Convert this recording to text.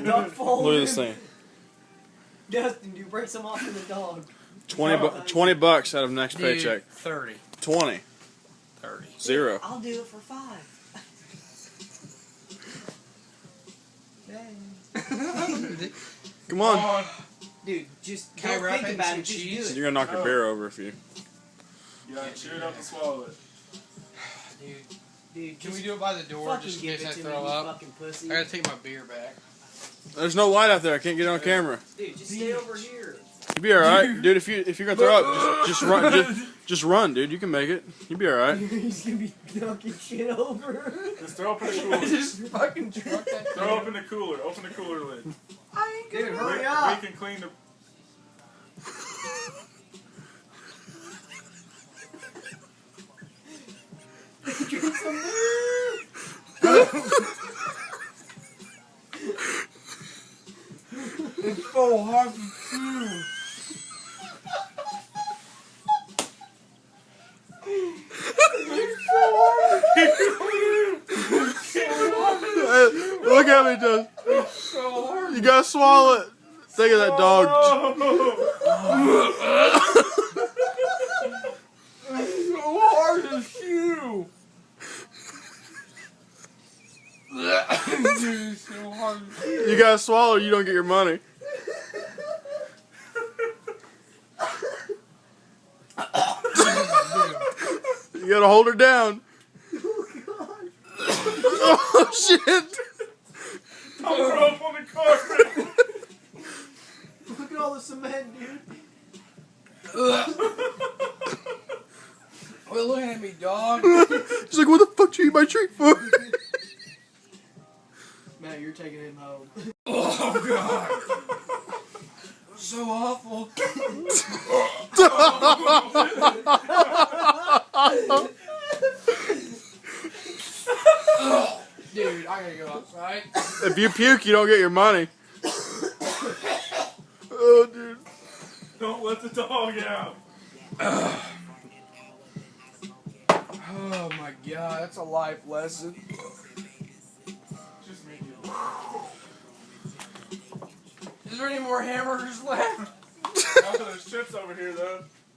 dog fall. Look at this thing. Dustin, you break some off in the dog. 20 bucks out of next paycheck. 30. 20. 30. 0. I'll do it for 5. Come on. Dude, just Can I don't wrap think it in about some it. Just cheese? do it. You're gonna knock your beer over if you. You gotta chew it up and swallow it. Dude, Can we just do it by the door fucking just in give case I it to throw me, you up? fucking pussy. I gotta take my beer back. There's no light out there. I can't get it on camera. Dude, just stay over here. You'll be all right, dude. If you're gonna throw up, just run. Just run, dude. You can make it. You'll be all right. He's gonna be knocking shit over. Just throw up in the cooler. Just fucking truck that Throw up in the cooler. Open the cooler lid. I ain't Dude, gonna hurry We can clean the. Drink some It's so hard to chew. Look at me, Dust. So hard. You gotta swallow it. Think of that dog. It's so hard to chew. Dude, it's so hard to chew. You gotta swallow. Or you don't get your money. You gotta hold her down. Oh shit! Don't throw up on the carpet. Look at all the cement, dude. Quit looking at me, dog. She's like, what the fuck did you eat my treat for? Matt, you're taking him home. Oh, God. So awful. Dude, I gotta go outside. If you puke, you don't get your money. Oh, dude. Don't let the dog out. Oh my God, that's a life lesson. Just make it. Is there any more hamburgers left? Oh, there's chips over here though.